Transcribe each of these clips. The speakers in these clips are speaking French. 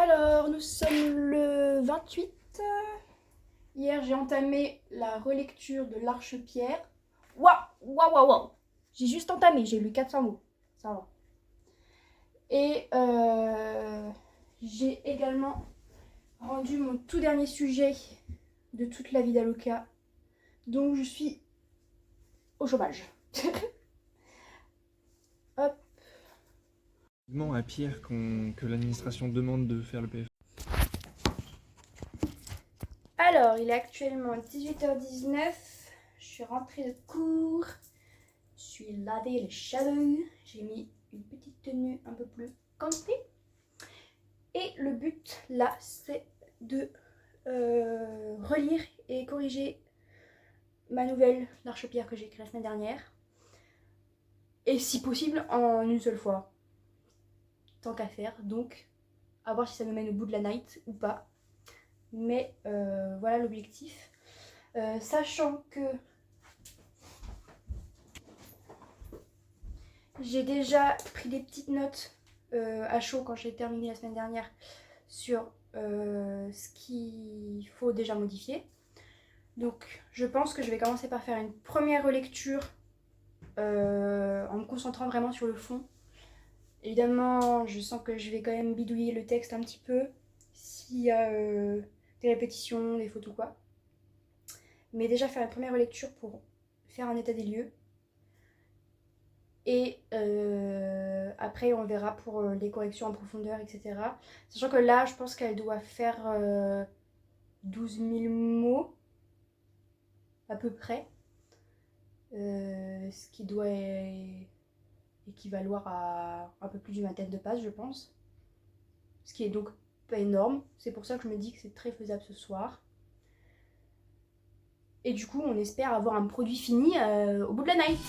Alors, nous sommes le 28. Hier, j'ai entamé la relecture de l'Arche-Pierre. Waouh. J'ai juste entamé, j'ai lu 400 mots. Ça va. Et j'ai également rendu mon tout dernier sujet de toute la vie d'Aloca. Donc, je suis au chômage. Hop. À Pierre que l'administration demande de faire le PF. Alors, il est actuellement 18h19. Je suis rentrée de cours. Je suis lavé les cheveux. J'ai mis une petite tenue un peu plus comfy. Et le but là, c'est de relire et corriger ma nouvelle l'Arche-Pierre que j'ai écrite la semaine dernière. Et si possible, en une seule fois. Tant qu'à faire. Donc, à voir si ça nous mène au bout de la night ou pas. Mais voilà l'objectif. Sachant que j'ai déjà pris des petites notes à chaud quand j'ai terminé la semaine dernière sur ce qu'il faut déjà modifier. Donc je pense que je vais commencer par faire une première relecture en me concentrant vraiment sur le fond. Évidemment, je sens que je vais quand même bidouiller le texte un petit peu s'il y a des répétitions, des fautes ou quoi. Mais déjà faire une première relecture pour faire un état des lieux. Et après, on verra pour les corrections en profondeur, etc. Sachant que là, je pense qu'elle doit faire 12 000 mots, à peu près. Ce qui doit équivaloir à un peu plus d'une vingtaine de pages, je pense. Ce qui est donc pas énorme. C'est pour ça que je me dis que c'est très faisable ce soir. Et du coup, on espère avoir un produit fini au bout de la night.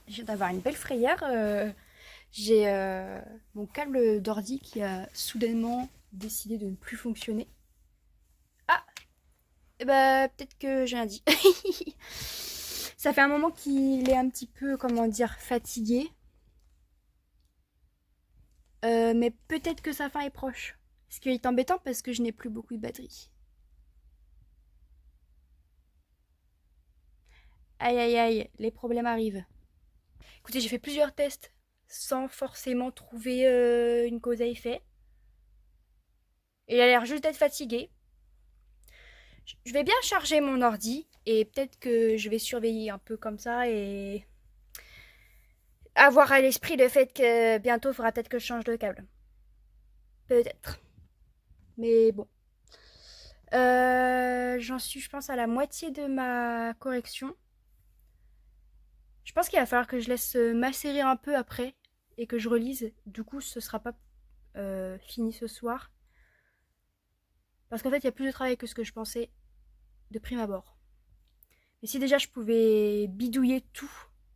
Je viens d'avoir une belle frayère. J'ai mon câble d'ordi qui a soudainement décidé de ne plus fonctionner. Ah, et bah peut-être que j'ai rien dit. Ça fait un moment qu'il est un petit peu, comment dire, fatigué. Mais peut-être que sa fin est proche. Ce qui est embêtant parce que je n'ai plus beaucoup de batterie. Aïe, les problèmes arrivent. Écoutez, j'ai fait plusieurs tests sans forcément trouver une cause à effet. Il a l'air juste d'être fatigué. Je vais bien charger mon ordi et peut-être que je vais surveiller un peu comme ça et avoir à l'esprit le fait que bientôt il faudra peut-être que je change de câble. Peut-être. Mais bon. J'en suis, je pense, à la moitié de ma correction. Je pense qu'il va falloir que je laisse macérer un peu après et que je relise. Du coup, ce sera pas fini ce soir. Parce qu'en fait, il y a plus de travail que ce que je pensais de prime abord. Mais si déjà je pouvais bidouiller tout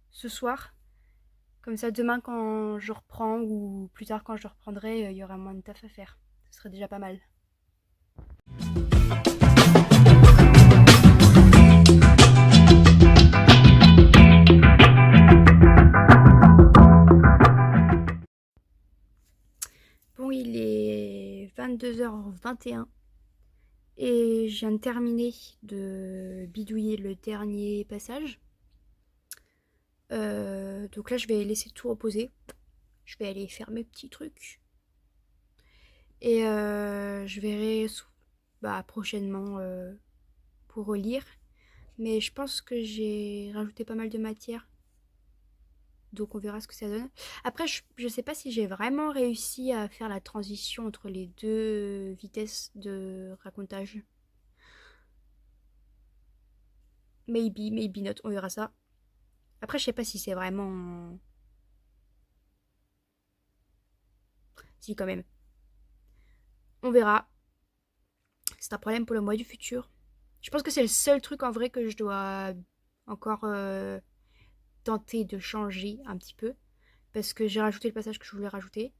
ce soir, comme ça demain quand je reprends ou plus tard quand je reprendrai, il y aura moins de taf à faire. Ce serait déjà pas mal. Bon, il est 22h21 et je viens de terminer de bidouiller le dernier passage. Donc là, je vais laisser tout reposer. Je vais aller faire mes petits trucs. Et je verrai prochainement pour relire. Mais je pense que j'ai rajouté pas mal de matière. Donc on verra ce que ça donne. Après, je sais pas si j'ai vraiment réussi à faire la transition entre les deux vitesses de racontage. Maybe, maybe not, on verra ça. Après, je sais pas si c'est vraiment... Si, quand même. On verra. C'est un problème pour le mois du futur. Je pense que c'est le seul truc en vrai que je dois encore tenter de changer un petit peu. Parce que j'ai rajouté le passage que je voulais rajouter.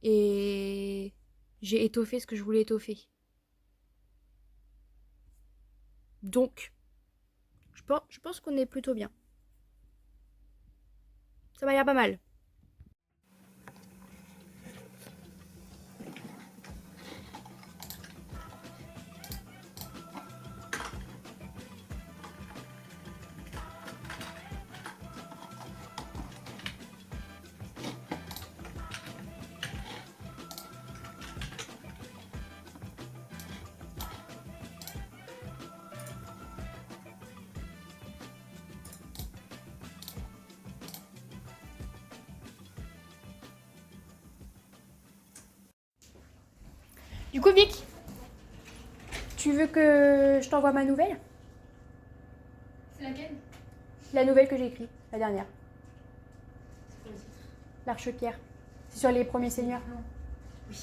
Et j'ai étoffé ce que je voulais étoffer. Donc, je pense qu'on est plutôt bien. Ça m'a l'air pas mal. Du coup, Vic, tu veux que je t'envoie ma nouvelle? C'est laquelle? La nouvelle que j'ai écrite, la dernière. C'est quoi le titre? L'Arche-Pierre. C'est sur les premiers seigneurs. Oui.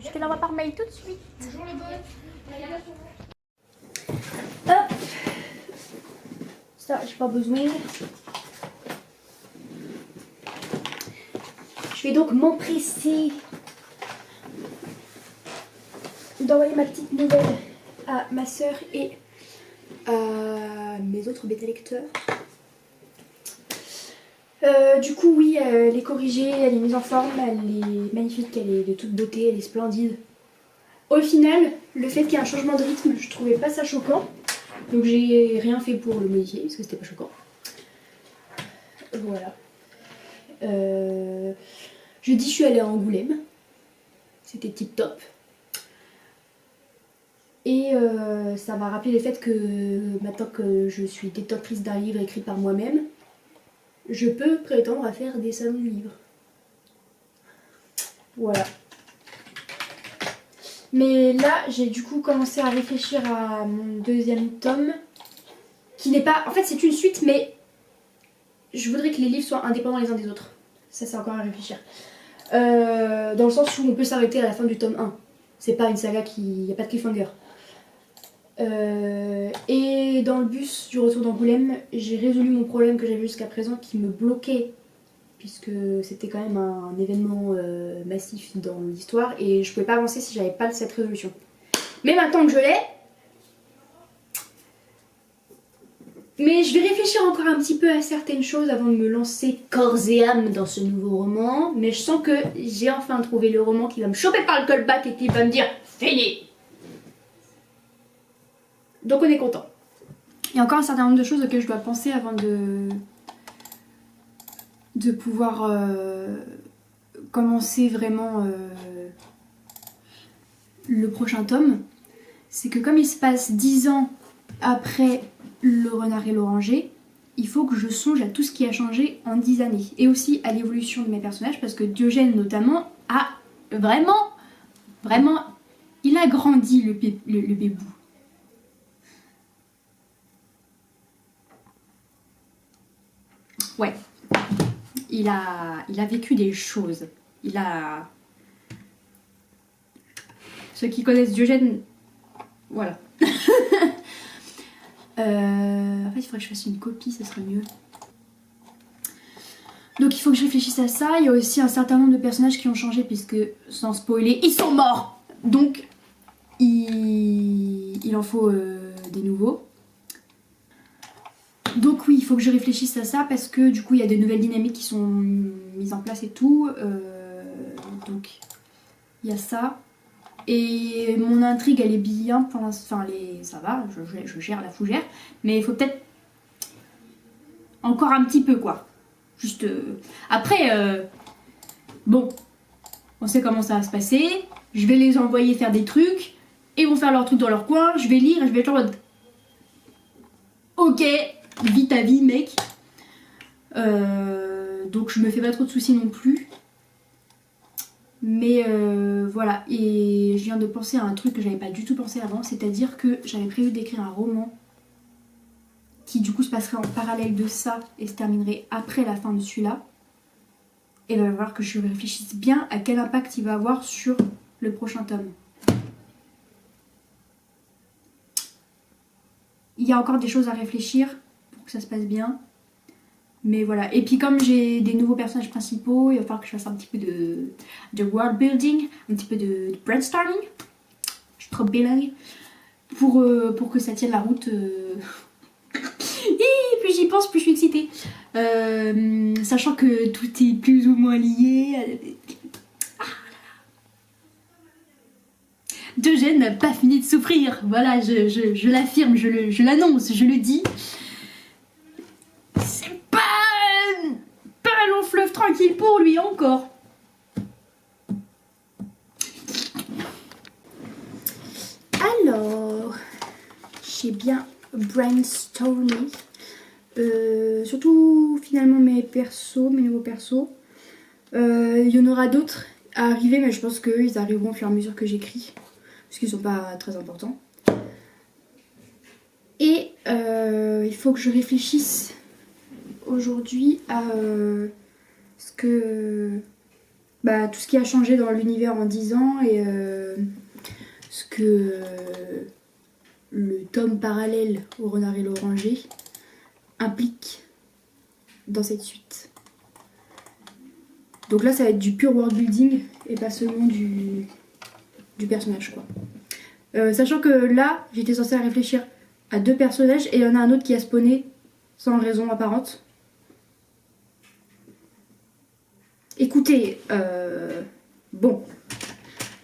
Je te l'envoie par mail tout de suite. Bonjour le bot. Hop. Ça, j'ai pas besoin. Je vais donc m'empresser d'envoyer ma petite nouvelle à ma soeur et à mes autres bêta-lecteurs. Du coup, oui, elle est corrigée, elle est mise en forme, elle est magnifique, elle est de toute beauté, elle est splendide. Au final, le fait qu'il y ait un changement de rythme, je trouvais pas ça choquant. Donc j'ai rien fait pour le modifier parce que c'était pas choquant. Voilà. Jeudi, je suis allée à Angoulême. C'était tip top. Et ça m'a rappelé le fait que maintenant que je suis détentrice d'un livre écrit par moi-même, je peux prétendre à faire des salons du livre. Voilà. Mais là, j'ai du coup commencé à réfléchir à mon deuxième tome, qui n'est pas... En fait, c'est une suite, mais je voudrais que les livres soient indépendants les uns des autres. Ça, c'est encore à réfléchir. Dans le sens où on peut s'arrêter à la fin du tome 1. C'est pas une saga qui... Il n'y a pas de cliffhanger. Et dans le bus du retour d'Angoulême, j'ai résolu mon problème que j'avais jusqu'à présent qui me bloquait, puisque c'était quand même un événement massif dans l'histoire et je pouvais pas avancer si j'avais pas cette résolution. Mais maintenant que je l'ai, mais je vais réfléchir encore un petit peu à certaines choses avant de me lancer corps et âme dans ce nouveau roman. Mais je sens que j'ai enfin trouvé le roman qui va me choper par le callback et qui va me dire fini. Donc on est content. Il y a encore un certain nombre de choses auxquelles je dois penser avant de pouvoir commencer vraiment le prochain tome. C'est que comme il se passe 10 ans après Le Renard et l'Oranger, il faut que je songe à tout ce qui a changé en 10 années. Et aussi à l'évolution de mes personnages, parce que Diogène notamment a vraiment, il a grandi le bébou. Ouais. Il a vécu des choses. Ceux qui connaissent Diogène, voilà. En fait, il faudrait que je fasse une copie, ça serait mieux. Donc il faut que je réfléchisse à ça. Il y a aussi un certain nombre de personnages qui ont changé, puisque, sans spoiler, ils sont morts. Donc, il en faut des nouveaux. Donc oui, il faut que je réfléchisse à ça parce que du coup il y a des nouvelles dynamiques qui sont mises en place et tout. Donc il y a ça. Et mon intrigue elle est bien pour l'instant. Enfin ça va, je gère la fougère. Mais il faut peut-être encore un petit peu quoi. Juste après bon, on sait comment ça va se passer, je vais les envoyer faire des trucs, ils vont faire leurs trucs dans leur coin, je vais lire et je vais être en mode ok, vis ta vie mec. Donc je me fais pas trop de soucis non plus. Mais voilà, et je viens de penser à un truc que j'avais pas du tout pensé avant, c'est-à-dire que j'avais prévu d'écrire un roman qui du coup se passerait en parallèle de ça et se terminerait après la fin de celui-là. Et il va falloir que je réfléchisse bien à quel impact il va avoir sur le prochain tome. Il y a encore des choses à réfléchir pour que ça se passe bien. Mais voilà, et puis comme j'ai des nouveaux personnages principaux, il va falloir que je fasse un petit peu de world building, un petit peu de brainstorming. Je suis trop bilingue. Pour que ça tienne la route. Et plus j'y pense, plus je suis excitée. Sachant que tout est plus ou moins lié. D'Eugène n'a pas fini de souffrir. Voilà, je l'affirme, je l'annonce, je le dis. C'est pas un long fleuve tranquille pour lui encore. Alors, j'ai bien brainstormé. Surtout finalement mes nouveaux persos. Il y en aura d'autres à arriver, mais je pense qu'ils arriveront au fur et à mesure que j'écris. Parce qu'ils sont pas très importants. Et il faut que je réfléchisse aujourd'hui à tout ce qui a changé dans l'univers en 10 ans et ce que le tome parallèle au Renard et l'Oranger implique dans cette suite. Donc là ça va être du pur world building et pas seulement du personnage quoi. Sachant que là j'étais censée réfléchir à 2 personnages et il y en a un autre qui a spawné sans raison apparente. Écoutez, bon,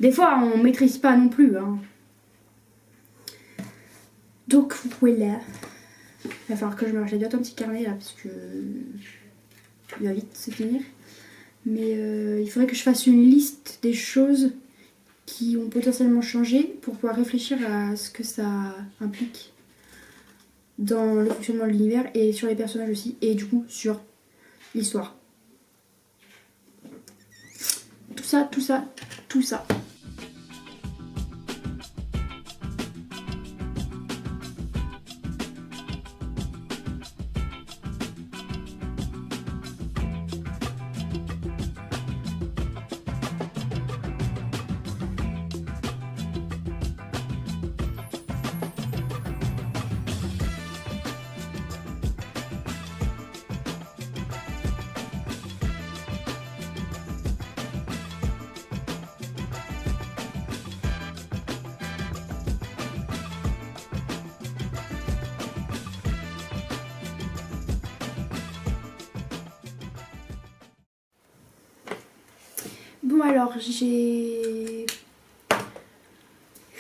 des fois on maîtrise pas non plus, hein. Donc voilà, il va falloir que je me rachète bientôt un petit carnet là parce que il va vite se finir. Mais il faudrait que je fasse une liste des choses qui ont potentiellement changé pour pouvoir réfléchir à ce que ça implique dans le fonctionnement de l'univers et sur les personnages aussi et du coup sur l'histoire. Tout ça. Bon alors j'ai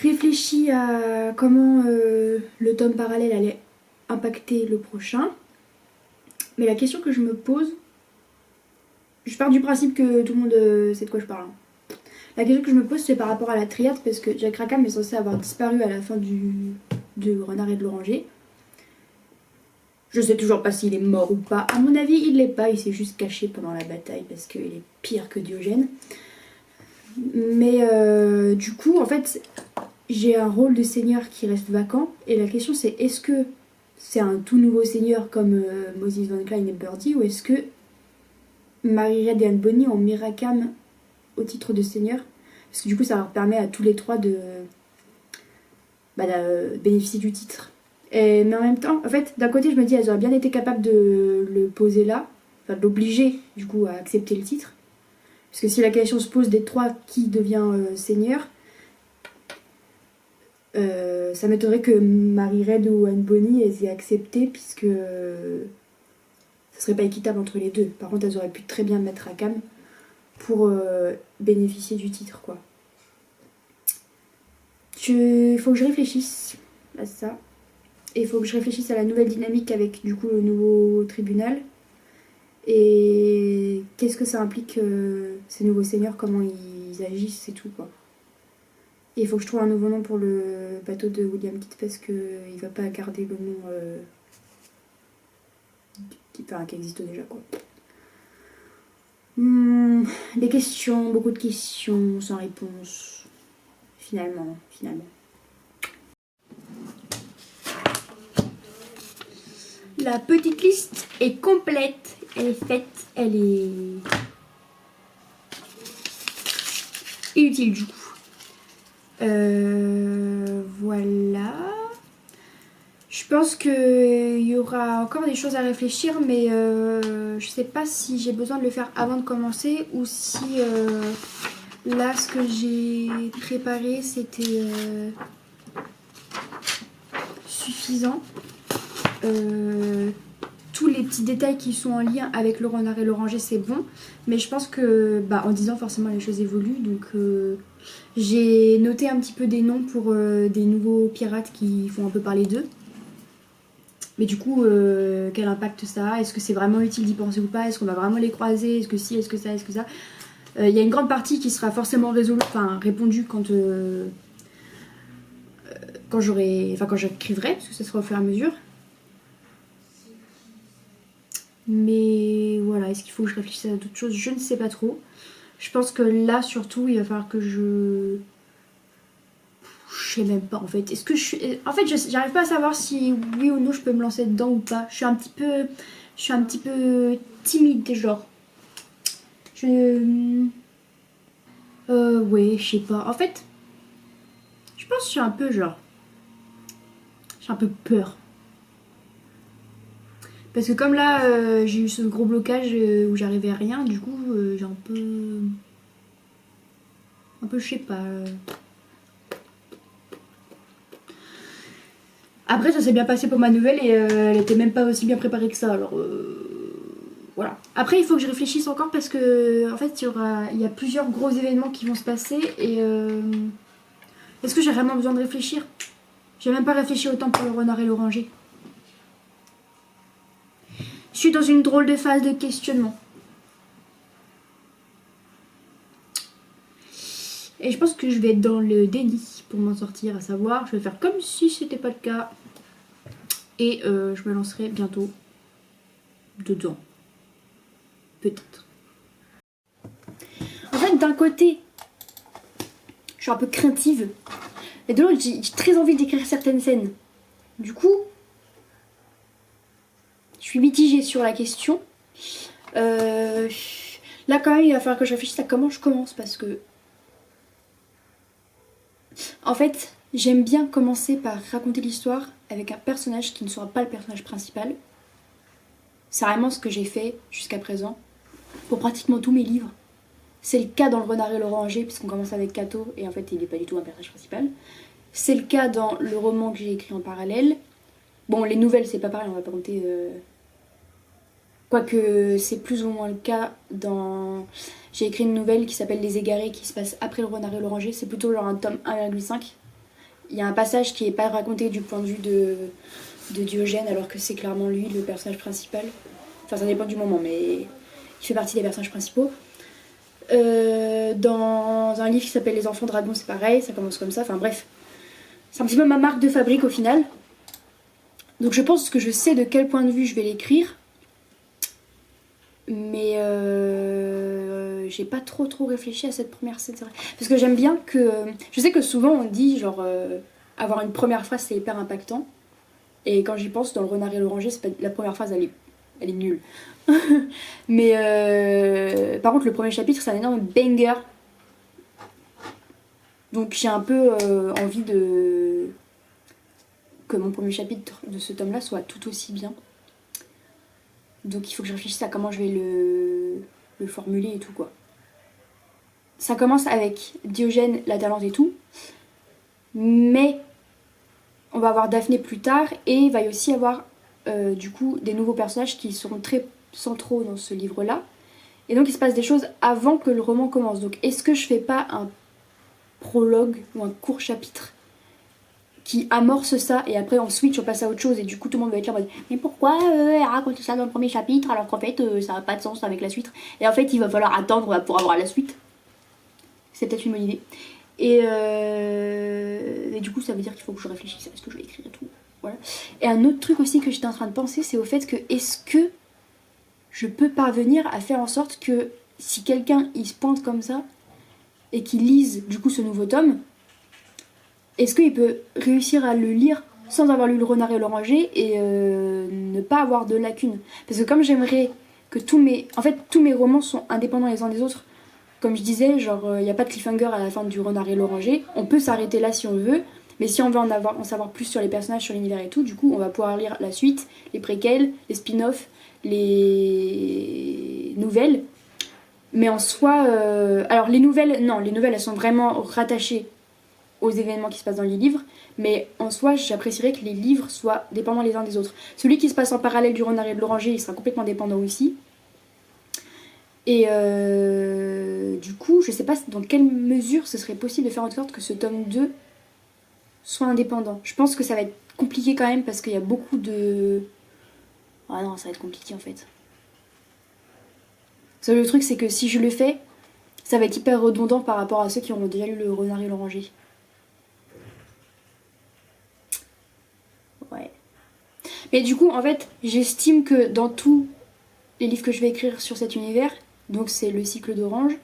réfléchi à comment le tome parallèle allait impacter le prochain. Mais la question que je me pose, je pars du principe que tout le monde sait de quoi je parle. La question que je me pose c'est par rapport à la triade parce que Jack Rackham est censé avoir disparu à la fin de Renard et de l'Oranger. Je sais toujours pas s'il est mort ou pas. À mon avis, il l'est pas. Il s'est juste caché pendant la bataille parce qu'il est pire que Diogène. Mais du coup, en fait, j'ai un rôle de seigneur qui reste vacant. Et la question c'est, est-ce que c'est un tout nouveau seigneur comme Moses Van Klein et Birdie, ou est-ce que Mary Red et Anne Bonny ont mis Rackham au titre de seigneur? Parce que du coup, ça leur permet à tous les trois de bénéficier du titre. Mais en même temps, en fait, d'un côté, je me dis, elles auraient bien été capables de le poser là, enfin de l'obliger, du coup, à accepter le titre. Parce que si la question se pose des trois qui devient seigneur, ça m'étonnerait que Mary Red ou Anne Bonny elles aient accepté, puisque ça serait pas équitable entre les deux. Par contre, elles auraient pu très bien mettre Rackham pour bénéficier du titre, quoi. Il faut que je réfléchisse à ça. Et il faut que je réfléchisse à la nouvelle dynamique avec du coup le nouveau tribunal. Et qu'est-ce que ça implique ces nouveaux seigneurs, comment ils ils agissent, c'est tout quoi. Et il faut que je trouve un nouveau nom pour le bateau de William Kidd parce qu'il va pas garder le nom qui existe déjà quoi. Des questions, beaucoup de questions sans réponse. Finalement. La petite liste est complète, elle est faite, elle est inutile du coup. Voilà. Je pense qu'il y aura encore des choses à réfléchir, mais je sais pas si j'ai besoin de le faire avant de commencer ou si là ce que j'ai préparé c'était suffisant. Tous les petits détails qui sont en lien avec le renard et l'oranger c'est bon, mais je pense que en 10 ans forcément les choses évoluent, donc j'ai noté un petit peu des noms pour des nouveaux pirates qui font un peu parler d'eux. Mais du coup, quel impact ça a? Est-ce que c'est vraiment utile d'y penser ou pas? Est-ce qu'on va vraiment les croiser? Est-ce que si? Est-ce que ça? Est-ce que ça? Il y a une grande partie qui sera forcément répondue quand j'écriverai, parce que ça sera au fur et à mesure. Mais voilà, est-ce qu'il faut que je réfléchisse à d'autres choses? Je ne sais pas trop. Je pense que là, surtout, il va falloir que je sais même pas en fait. J'arrive pas à savoir si oui ou non je peux me lancer dedans ou pas. Je suis un petit peu timide genre. Ouais, je sais pas. En fait, je pense que je suis un peu j'ai un peu peur. Parce que comme là, j'ai eu ce gros blocage où j'arrivais à rien, du coup, j'ai un peu, je sais pas. Après, ça s'est bien passé pour ma nouvelle et elle était même pas aussi bien préparée que ça, alors voilà. Après, il faut que je réfléchisse encore parce que, en fait, il y a plusieurs gros événements qui vont se passer et est-ce que j'ai vraiment besoin de réfléchir? J'ai même pas réfléchi autant pour le renard et l'oranger. Je suis dans une drôle de phase de questionnement. Et je pense que je vais être dans le déni pour m'en sortir, à savoir, je vais faire comme si c'était pas le cas. Et je me lancerai bientôt dedans. Peut-être. En fait, d'un côté, je suis un peu craintive. Et de l'autre, j'ai très envie d'écrire certaines scènes. Du coup, je suis mitigée sur la question. Là, quand même, il va falloir que je réfléchisse à comment je commence parce que... En fait, j'aime bien commencer par raconter l'histoire avec un personnage qui ne sera pas le personnage principal. C'est vraiment ce que j'ai fait jusqu'à présent pour pratiquement tous mes livres. C'est le cas dans Le Renard et l'Oranger puisqu'on commence avec Cato et en fait il n'est pas du tout un personnage principal. C'est le cas dans le roman que j'ai écrit en parallèle. Bon, les nouvelles c'est pas pareil, on va pas compter... Quoique c'est plus ou moins le cas dans... J'ai écrit une nouvelle qui s'appelle Les Égarés qui se passe après Le Renard et l'Oranger. C'est plutôt genre un tome 1,5. Il y a un passage qui n'est pas raconté du point de vue de Diogène alors que c'est clairement lui le personnage principal. Enfin ça dépend du moment mais il fait partie des personnages principaux. Dans un livre qui s'appelle Les Enfants Dragons c'est pareil, ça commence comme ça. Enfin bref, c'est un petit peu ma marque de fabrique au final. Donc je pense que je sais de quel point de vue je vais l'écrire. Mais j'ai pas trop réfléchi à cette première scène. Parce que j'aime bien que... Je sais que souvent on dit genre avoir une première phrase c'est hyper impactant. Et quand j'y pense dans Le Renard et l'Oranger, c'est pas... la première phrase elle est nulle. Mais par contre le premier chapitre c'est un énorme banger. Donc j'ai un peu envie que mon premier chapitre de ce tome là soit tout aussi bien. Donc il faut que je réfléchisse à comment je vais le formuler et tout quoi. Ça commence avec Diogène, la Talente et tout. Mais on va avoir Daphné plus tard et il va y aussi avoir du coup des nouveaux personnages qui seront très centraux dans ce livre là. Et donc il se passe des choses avant que le roman commence. Donc est-ce que je fais pas un prologue ou un court chapitre qui amorce ça et après on switch, on passe à autre chose et du coup tout le monde va être là en mode mais pourquoi elle raconte ça dans le premier chapitre alors qu'en fait ça n'a pas de sens avec la suite et en fait il va falloir attendre pour avoir la suite. c'est peut-être une bonne idée. Et du coup, ça veut dire qu'il faut que je réfléchisse à ce que je vais écrire et tout. Voilà. Et un autre truc aussi que j'étais en train de penser, c'est au fait que est-ce que je peux parvenir à faire en sorte que si quelqu'un il se pointe comme ça et qu'il lise du coup ce nouveau tome, est-ce qu'il peut réussir à le lire sans avoir lu Le Renard et l'Oranger et ne pas avoir de lacunes? Parce que comme j'aimerais que tous mes romans sont indépendants les uns des autres, comme je disais, genre il n'y a pas de cliffhanger à la fin du Renard et l'Oranger, on peut s'arrêter là si on veut, mais si on veut en savoir plus sur les personnages, sur l'univers et tout, du coup on va pouvoir lire la suite, les préquels, les spin-offs, les nouvelles. Mais en soi, alors les nouvelles, non, les nouvelles elles sont vraiment rattachées aux événements qui se passent dans les livres, mais en soi j'apprécierais que les livres soient dépendants les uns des autres. Celui qui se passe en parallèle du Renard et de l'Oranger, il sera complètement dépendant aussi. Et du coup, je sais pas dans quelle mesure ce serait possible de faire en sorte que ce tome 2 soit indépendant. Je pense que ça va être compliqué quand même parce qu'il y a beaucoup de... Ah non, ça va être compliqué en fait. Le truc c'est que si je le fais, ça va être hyper redondant par rapport à ceux qui ont déjà lu Le Renard et l'Oranger. Ouais. Mais du coup, en fait, j'estime que dans tous les livres que je vais écrire sur cet univers, donc c'est le cycle d'Orange,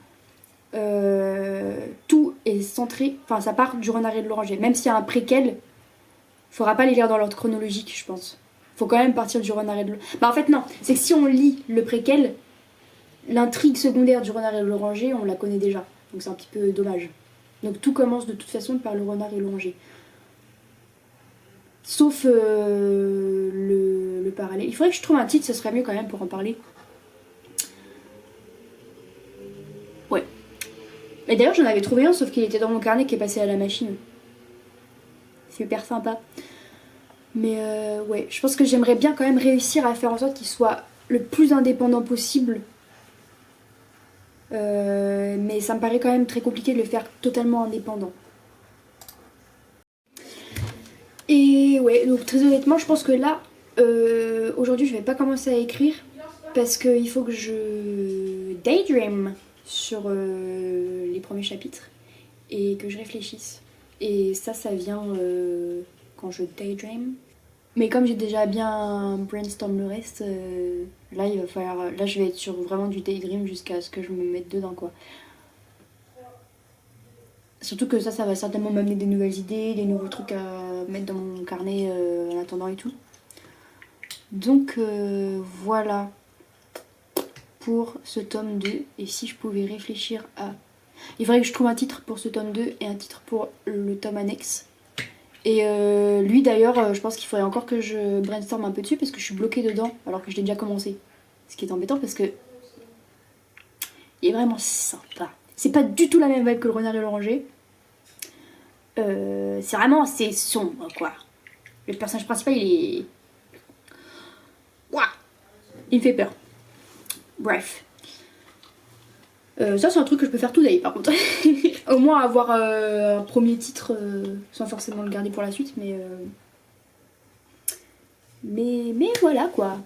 tout est centré, enfin ça part du Renard et de l'Oranger. Même s'il y a un préquel, faudra pas les lire dans l'ordre chronologique, je pense. Faut quand même partir du Renard et de l'Oranger. Bah en fait non, c'est que si on lit le préquel, l'intrigue secondaire du Renard et de l'Oranger, on la connaît déjà. Donc c'est un petit peu dommage. Donc tout commence de toute façon par le Renard et l'Oranger. Sauf le parallèle. Il faudrait que je trouve un titre, ce serait mieux quand même pour en parler. Ouais. Mais d'ailleurs j'en avais trouvé un, sauf qu'il était dans mon carnet qui est passé à la machine. C'est hyper sympa. Mais ouais, je pense que j'aimerais bien quand même réussir à faire en sorte qu'il soit le plus indépendant possible. Mais ça me paraît quand même très compliqué de le faire totalement indépendant. Et ouais, donc très honnêtement, je pense que là, aujourd'hui, je vais pas commencer à écrire parce qu'il faut que je daydream sur les premiers chapitres et que je réfléchisse. Et ça vient quand je daydream. Mais comme j'ai déjà bien brainstorm le reste, là il va falloir, là je vais être sur vraiment du daydream jusqu'à ce que je me mette dedans quoi. Surtout que ça va certainement m'amener des nouvelles idées, des nouveaux trucs à mettre dans mon carnet en attendant et tout. Donc voilà pour ce tome 2. Et si je pouvais réfléchir à... Il faudrait que je trouve un titre pour ce tome 2 et un titre pour le tome annexe. Et lui d'ailleurs, je pense qu'il faudrait encore que je brainstorm un peu dessus parce que je suis bloquée dedans alors que je l'ai déjà commencé. Ce qui est embêtant parce que il est vraiment sympa. C'est pas du tout la même vibe que Le Renard et l'Oranger. C'est vraiment assez sombre quoi. Le personnage principal il est... Ouah, il me fait peur. Bref. Ça c'est un truc que je peux faire tout d'ailleurs par contre. Au moins avoir un premier titre sans forcément le garder pour la suite mais voilà quoi.